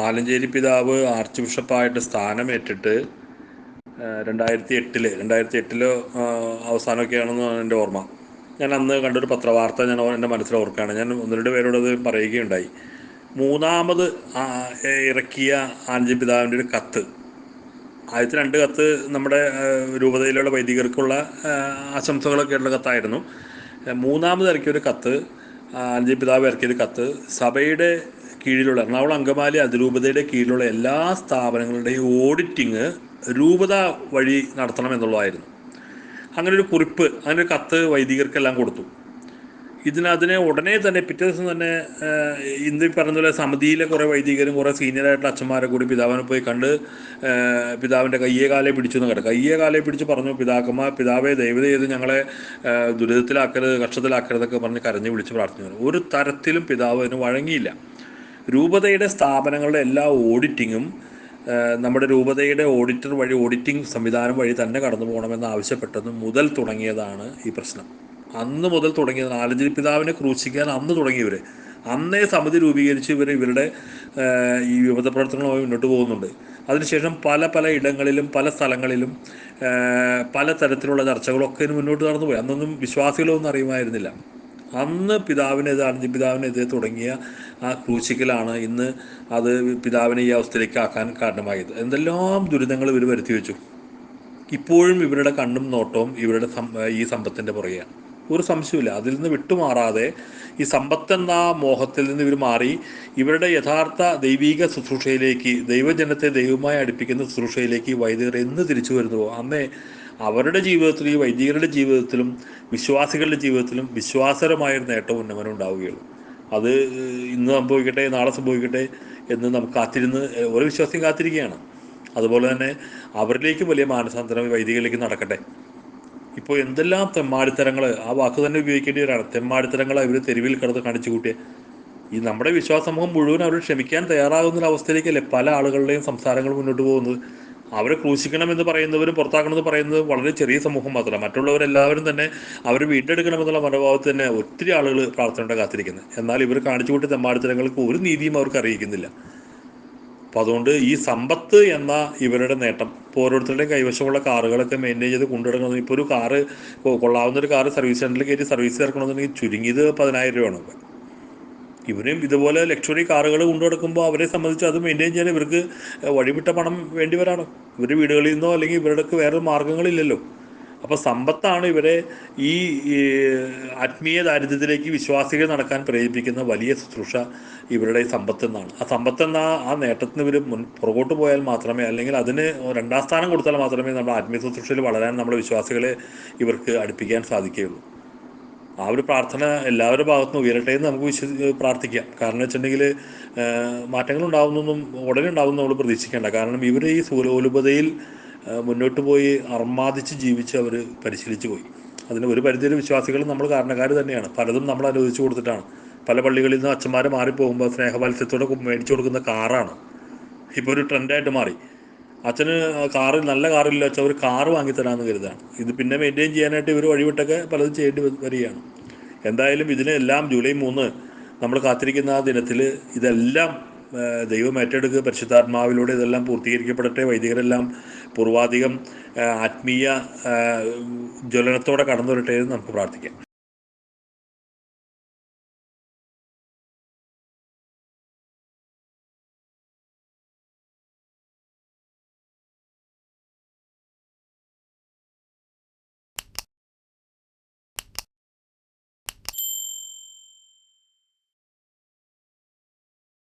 ആലഞ്ചേരി പിതാവ് ആർച്ച് ബിഷപ്പായിട്ട് സ്ഥാനമേറ്റിട്ട് 2008 അവസാനമൊക്കെയാണെന്നാണ് എൻ്റെ ഓർമ്മ. ഞാൻ അന്ന് കണ്ടൊരു പത്രവാർത്ത എൻ്റെ മനസ്സിൽ ഓർക്കുകയാണ്. ഞാൻ ഒന്ന് രണ്ട് പേരോട് അത് പറയുകയുണ്ടായി. മൂന്നാമത് ഇറക്കിയ ആലഞ്ചേരി പിതാവിൻ്റെ ഒരു കത്ത്, ആദ്യത്തെ 2 കത്ത് നമ്മുടെ രൂപതയിലുള്ള വൈദികർക്കുള്ള ആശംസകളൊക്കെയുള്ള കത്തായിരുന്നു. മൂന്നാമത് ഇറക്കിയൊരു കത്ത്, ആലഞ്ചേരി പിതാവ് ഇറക്കിയൊരു കത്ത് സഭയുടെ കീഴിലുള്ള എറണാകുളം അങ്കമാലി അതിരൂപതയുടെ കീഴിലുള്ള എല്ലാ സ്ഥാപനങ്ങളുടെയും ഓഡിറ്റിങ് രൂപത വഴി നടത്തണം എന്നുള്ളതായിരുന്നു. അങ്ങനെ ഒരു കുറിപ്പ്, അങ്ങനെ ഒരു കത്ത് വൈദികർക്കെല്ലാം കൊടുത്തു. അതിനെ ഉടനെ തന്നെ പിറ്റേ ദിവസം തന്നെ ഇന്ന് പറഞ്ഞ പോലെ സമിതിയിലെ കുറേ വൈദികരും കുറേ സീനിയറായിട്ടുള്ള അച്ഛന്മാരെ കൂടി പിതാവിനെ പോയി കണ്ട് പിതാവിൻ്റെ കയ്യേ കാലേ പിടിച്ചു എന്ന് കേട്ടോ. കയ്യേ കാലേ പിടിച്ച് പറഞ്ഞു, പിതാവെ ദയവ് ചെയ്ത് ഞങ്ങളെ ദുരിതത്തിലാക്കരുത്, കഷ്ടത്തിലാക്കരുതൊക്കെ പറഞ്ഞ് കരഞ്ഞ് വിളിച്ച് പ്രാർത്ഥിച്ചു. ഒരു തരത്തിലും പിതാവ് അതിന് വഴങ്ങിയില്ല. രൂപതയുടെ സ്ഥാപനങ്ങളുടെ എല്ലാ ഓഡിറ്റിങ്ങും നമ്മുടെ രൂപതയുടെ ഓഡിറ്റർ വഴി, ഓഡിറ്റിംഗ് സംവിധാനം വഴി തന്നെ കടന്നു പോകണമെന്ന് ആവശ്യപ്പെട്ടത് മുതൽ തുടങ്ങിയതാണ് ഈ പ്രശ്നം. അന്ന് മുതൽ തുടങ്ങിയതാണ്. ആലഞ്ചേരി പിതാവിനെ ക്രൂശിക്കാൻ അന്ന് തുടങ്ങിയവർ, അന്നേ സമിതി രൂപീകരിച്ച് ഇവരുടെ ഈ വിമത പ്രവർത്തനങ്ങളുമായി മുന്നോട്ട് പോകുന്നുണ്ട്. അതിനുശേഷം പല ഇടങ്ങളിലും പല സ്ഥലങ്ങളിലും പല തരത്തിലുള്ള ചർച്ചകളൊക്കെ മുന്നോട്ട് നടന്നുപോയി. അന്നൊന്നും വിശ്വാസികളൊന്നും അറിയുമായിരുന്നില്ല. അന്ന് ആലഞ്ചേരി പിതാവിനെതിരെ തുടങ്ങിയ ആ ക്രൂശിക്കലാണ് ഇന്ന് അത് പിതാവിനെ ഈ അവസ്ഥയിലേക്ക് ആക്കാൻ കാരണമായത്. എന്തെല്ലാം ദുരിതങ്ങൾ ഇവർ വരുത്തി വെച്ചു. ഇപ്പോഴും ഇവരുടെ കണ്ണും നോട്ടവും ഇവരുടെ ഈ സമ്പത്തിൻ്റെ പുറകെയാണ്. ഒരു സംശയമില്ല. അതിൽ നിന്ന് വിട്ടുമാറാതെ ഈ സമ്പത്തെന്ന മോഹത്തിൽ നിന്ന് ഇവർ മാറി ഇവരുടെ യഥാർത്ഥ ദൈവീക ശുശ്രൂഷയിലേക്ക്, ദൈവജനത്തെ ദൈവമായി അടുപ്പിക്കുന്ന ശുശ്രൂഷയിലേക്ക് വൈദികർ എന്ന് തിരിച്ചു വരുന്നുവോ അന്നേ അവരുടെ ജീവിതത്തിലും ഈ വൈദികരുടെ ജീവിതത്തിലും വിശ്വാസികളുടെ ജീവിതത്തിലും വിശ്വാസപരമായൊരു നേട്ടവും ഉന്നമനം ഉണ്ടാവുകയുള്ളൂ. അത് ഇന്ന് സംഭവിക്കട്ടെ, നാളെ സംഭവിക്കട്ടെ എന്ന് നമുക്ക് കാത്തിരുന്ന് ഓരോ വിശ്വാസിയും കാത്തിരിക്കുകയാണ്. അതുപോലെ തന്നെ അവരിലേക്കും വലിയ മാനസാന്തരം വൈദികരിലേക്ക് നടക്കട്ടെ. ഇപ്പോൾ എന്തെല്ലാം തെമ്മാടിത്തരങ്ങൾ, ആ വാക്ക് തന്നെ ഉപയോഗിക്കേണ്ടവരാണ്, തെമ്മാടിത്തരങ്ങളാണ് ഇവർ തെരുവിൽ കിടന്ന് കാണിച്ചു കൂട്ടിയത്. ഈ നമ്മുടെ വിശ്വാസ സമൂഹം മുഴുവൻ അവർ ക്ഷമിക്കാൻ തയ്യാറാകുന്നൊരവസ്ഥയിലേക്കല്ലേ പല ആളുകളുടെയും സംസാരങ്ങൾ മുന്നോട്ട് പോകുന്നത്. അവരെ ക്രൂശിക്കണമെന്ന് പറയുന്നവരും പുറത്താക്കണമെന്ന് പറയുന്നത് വളരെ ചെറിയ സമൂഹം മാത്രമല്ല, മറ്റുള്ളവരെല്ലാവരും തന്നെ അവർ വീണ്ടെടുക്കണമെന്നുള്ള മനോഭാവത്തിൽ തന്നെ ഒത്തിരി ആളുകൾ പ്രാർത്ഥനയുടെ കാത്തിരിക്കുന്നത്. എന്നാൽ ഇവർ കാണിച്ചു കൂട്ടിയ തെമ്മാടിത്തരങ്ങൾക്ക് ഒരു നീതിയും അവർക്ക് അറിയിക്കുന്നില്ല. അപ്പോൾ അതുകൊണ്ട് ഈ സമ്പത്ത് എന്ന ഇവരുടെ നേട്ടം, ഇപ്പോൾ ഓരോരുത്തരുടെയും കൈവശമുള്ള കാറുകളൊക്കെ മെയിൻറ്റെയിൻ ചെയ്ത് കൊണ്ടുനടക്കുന്നത്. ഇപ്പോൾ ഒരു കാറ്, കൊള്ളാവുന്നൊരു കാറ് സർവീസ് സെൻറ്ററിൽ കയറ്റി സർവീസ് ഇറക്കണമെന്നുണ്ടെങ്കിൽ ചുരുങ്ങിയത് 10,000 രൂപയാണ്. ഇവരും ഇതുപോലെ ലക്ഷറി കാറുകൾ കൊണ്ടു നടക്കുമ്പോൾ അവരെ സംബന്ധിച്ച് അത് മെയിൻറ്റെയിൻ ചെയ്യാൻ ഇവർക്ക് വഴിവിട്ട പണം വേണ്ടിവരാണ്. ഇവരുടെ വീടുകളിൽ നിന്നോ അല്ലെങ്കിൽ ഇവരുടെയൊക്കെ വേറെ മാർഗ്ഗങ്ങളില്ലല്ലോ. അപ്പോൾ സമ്പത്താണ് ഇവരെ ഈ ആത്മീയ ദാരിദ്ര്യത്തിലേക്ക് വിശ്വാസികൾ നടക്കാൻ പ്രേരിപ്പിക്കുന്ന വലിയ ശുശ്രൂഷ ഇവരുടെ സമ്പത്തെന്നാണ്. ആ സമ്പത്തെന്ന ആ നേട്ടത്തിന് ഇവർ പുറകോട്ട് പോയാൽ മാത്രമേ, അല്ലെങ്കിൽ അതിന് 2ാം സ്ഥാനം കൊടുത്താൽ മാത്രമേ നമ്മുടെ ആത്മീയ ശുശ്രൂഷയിൽ വളരാൻ നമ്മുടെ വിശ്വാസികളെ ഇവർക്ക് അടുപ്പിക്കാൻ സാധിക്കുകയുള്ളൂ. ആ ഒരു പ്രാർത്ഥന എല്ലാവരുടെ ഭാഗത്തുനിന്ന് ഉയരട്ടെ എന്ന് നമുക്ക് പ്രാർത്ഥിക്കാം. കാരണം വെച്ചിട്ടുണ്ടെങ്കിൽ മാറ്റങ്ങൾ ഉണ്ടാകുന്നൊന്നും ഉടനെ ഉണ്ടാകുമെന്ന് നമ്മൾ പ്രതീക്ഷിക്കേണ്ട. കാരണം ഇവർ ഈ സുലോലുപതയിൽ മുന്നോട്ട് പോയി അർമാദിച്ച് ജീവിച്ച് അവർ പരിശീലിച്ച് പോയി. അതിന് ഒരു പരിധിയിൽ വിശ്വാസികൾ നമ്മൾ കാരണക്കാർ തന്നെയാണ്. പലതും നമ്മൾ അനുവദിച്ചു കൊടുത്തിട്ടാണ്. പല പള്ളികളിൽ നിന്ന് അച്ഛന്മാർ മാറിപ്പോകുമ്പോൾ സ്നേഹവാത്സ്യത്തോടെ മേടിച്ചു കൊടുക്കുന്ന കാറാണ് ഇപ്പോൾ ഒരു ട്രെൻഡായിട്ട് മാറി. അച്ഛന് നല്ല കാറില്ല വെച്ചാൽ ഒരു കാറ് വാങ്ങിത്തരാമെന്ന് കരുതാണ്. ഇത് പിന്നെ മെയിൻറ്റെയിൻ ചെയ്യാനായിട്ട് ഇവർ വഴിവിട്ടൊക്കെ പലതും ചെയ്യേണ്ടി വരികയാണ്. എന്തായാലും ഇതിനെല്ലാം ജൂലൈ 3 നമ്മൾ കാത്തിരിക്കുന്ന ആ ദിനത്തിൽ ഇതെല്ലാം ദൈവം ഏറ്റെടുക്കുക, പരിശുദ്ധാത്മാവിലൂടെ ഇതെല്ലാം പൂർത്തീകരിക്കപ്പെടട്ടെ. വൈദികരെല്ലാം പൂർവാധികം ആത്മീയ ജ്വലനത്തോടെ കടന്നു വരട്ടെ എന്ന് നമുക്ക് പ്രാർത്ഥിക്കാം.